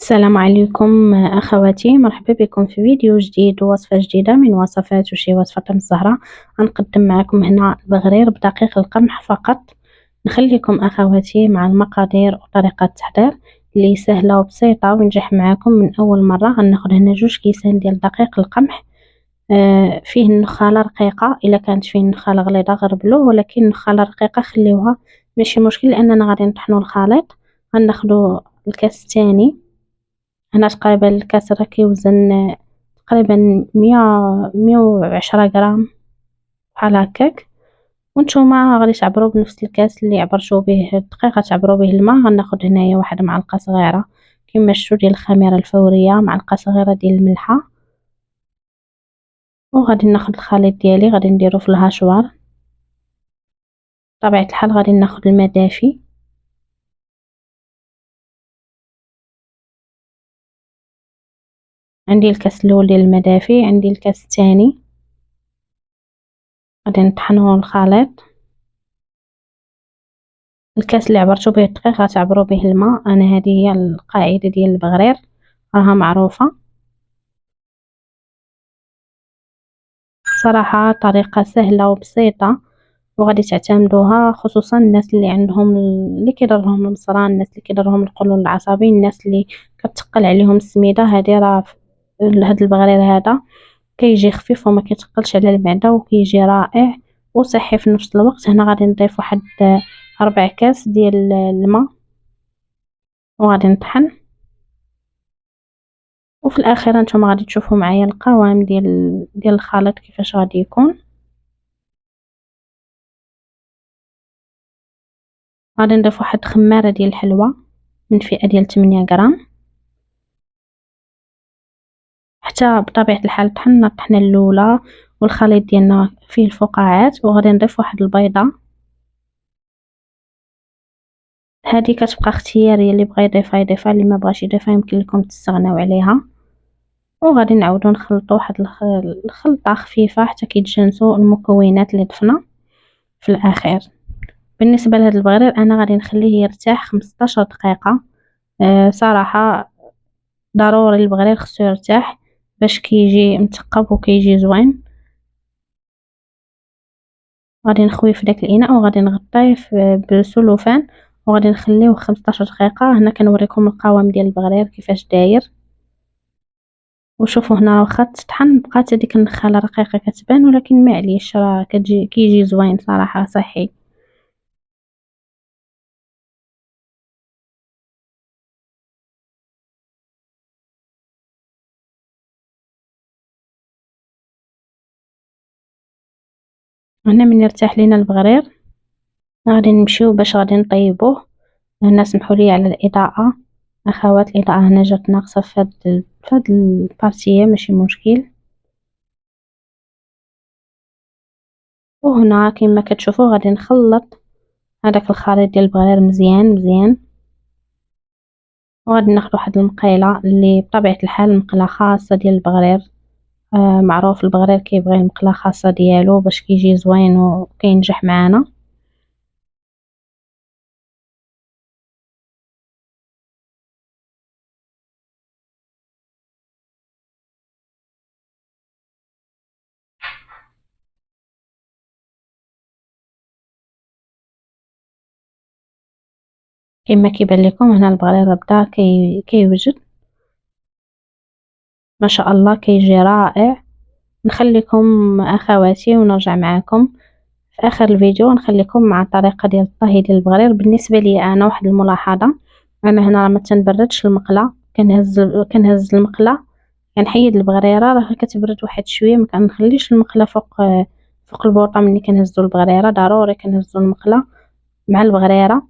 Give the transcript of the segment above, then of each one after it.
السلام عليكم أخواتي، مرحبا بكم في فيديو جديد ووصفة جديدة من وصفات وشي وصفة الزهرة. غنقدم معكم هنا البغرير بدقيق القمح فقط. نخليكم أخواتي مع المقادير وطريقة التحضير اللي سهلة وبسيطة ونجح معكم من أول مرة. غناخد هنا 2 كيسان ديال دقيق القمح. فيه النخالة رقيقة، إلا كانت فيه النخالة غليظة غربلوه، ولكن النخالة رقيقة خليوها ماشي مشكل لأننا غادي نطحنو الخليط. غناخدو الكاس الثاني. هنا تقريبا الكاس راه كيوزن تقريبا 110 غرام بحال هكاك. وانتوما غادي تعبروا بنفس الكاس اللي عبرتوا به الدقيق، تعبروا به الماء. غناخد هنايا 1 معلقة صغيرة كما شفتوا ديال الخميرة الفورية، معلقة صغيرة ديال الملحة، وغادي ناخد الخليط ديالي غادي نديرو في الهاشوار. بطبيعة الحال غادي ناخد الماء دافي. عندي الكاس الاول ديال الماء دافي، عندي الكاس الثاني. غادي نطحنوا الخليط. الكاس اللي عبرتو به الدقيق غتعبروا به الماء. انا هذه هي القاعده ديال البغرير، راها معروفه صراحه. طريقه سهله وبسيطه وغادي تعتمدوها، خصوصا الناس اللي عندهم اللي كيضرهم المصران، الناس اللي كيضرهم القولون العصبي، الناس اللي كتقل عليهم السميده. هذه راه هذا البغرير هذا كيجي خفيف وما كيتقلش على المعده وكيجي رائع وصحي في نفس الوقت. هنا غادي نضيف واحد 4 كاس ديال الماء وغادي نطحن. وفي الاخير نتوما غادي تشوفوا معايا القوام ديال الخليط كيفاش غادي يكون. غادي نضيف واحد خمارة ديال الحلوى من فئة ديال 8 غرام، حتى بطبيعة الحال طحنا الطحنة الاولى والخليط ديالنا فيه الفقاعات. وغادي نضيف واحد البيضة، هذه كتبقى اختياريه، اللي بغى يضيفها يضيفها، اللي ما بغاش يضيفها يمكن لكم تستغناو عليها. وغادي نعاودو نخلطو واحد الخلطة خفيفة حتى كيتجانسوا المكونات اللي ضفنا في الاخير. بالنسبه لهذا البغرير انا غادي نخليه يرتاح 15 دقيقه. صراحه ضروري البغرير خصو يرتاح باش كيجي مثقب وكيجي زوين. غادي نخوي في داك الاناء وغادي نغطيه بسلوفان وغادي نخليه 15 دقيقه. هنا كنوريكم القوام ديال البغرير كيفاش داير. وشوفوا هنا واخا تطحن بقات هذيك النخاله رقيقه كتبان، ولكن معليش راه كيجي زوين صراحه صحي. هنا من يرتاح لينا البغرير غادي نمشيو باش غادي نطيبوه. هنا سمحوا لي على الاضاءه اخوات، الاضاءه هنا جات ناقصه في هاد البارتيه، ماشي مشكل. وهنا كما كتشوفوا غادي نخلط هذاك الخليط ديال البغرير مزيان مزيان. وغادي ناخذ واحد المقيله اللي بطبيعه الحال مقله خاصه ديال البغرير. معروف البغرير كيبغي المقله خاصه ديالو باش كيجي زوين وكينجح معنا. كما كيبان لكم هنا البغرير بدا كيوجد ما شاء الله، كيجي رائع. نخليكم اخواتي ونرجع معكم في اخر الفيديو، نخليكم مع الطريقه ديال الطهي ديال البغرير. بالنسبه لي انا واحد الملاحظه، انا هنا راه ما تنبردش المقله، كنهز المقله كنحيد البغريره راه كتبرد واحد شويه. ما كنخليش المقله فوق البوطه. ملي كنهزو البغريره ضروري كنهزو المقله مع البغريره.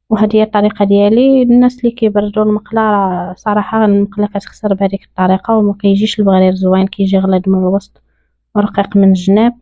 وهذه هي الطريقه ديالي. الناس اللي كيبردوا المقله راه صراحه المقله كتخسر بهذيك الطريقه وما كيجيش البغرير زوين، كيجي غليظ من الوسط ورقيق من الجناب.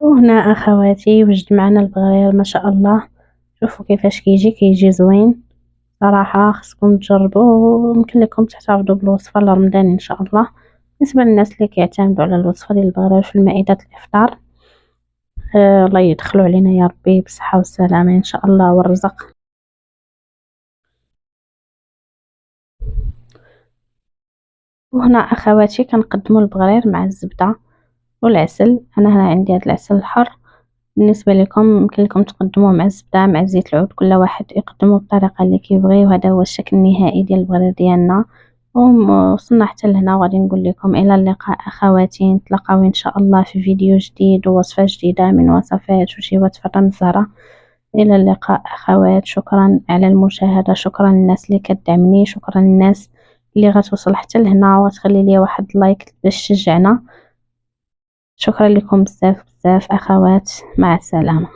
وهنا اخواتي وجد معنا البغرير ما شاء الله. شوفوا كيفاش كيجي زوين صراحة. خصكم تجربوه ويمكن لكم تحتفظوا بالوصفة الرمضانية ان شاء الله. بالنسبة للناس اللي كيعتمدوا على الوصفة ديال البغرير في المائدة الافطار، الله يدخلوا علينا يا ربي بالصحة والسلامة ان شاء الله والرزق. وهنا اخواتي كنقدموا البغرير مع الزبدة والعسل. انا هنا عندي هذا العسل الحر. بالنسبة لكم يمكن لكم تقدموه مع الزبدة مع زيت العود، كل واحد يقدمه بالطريقة اللي كيبغي. وهذا هو الشكل النهائي ديال البغرير ديالنا. وصلنا حتى لهنا وغادي نقول لكم الى اللقاء اخواتي. نتلاقاو ان شاء الله في فيديو جديد ووصفة جديدة من وصفات وشيوات فرن الزهرة. الى اللقاء اخوات. شكرا على المشاهدة، شكرا للناس اللي كتدعمني، شكرا للناس اللي غتوصل حتى لهنا وتخلي لي واحد لايك باش تشجعنا. شكرا لكم بزاف بزاف اخوات، مع السلامة.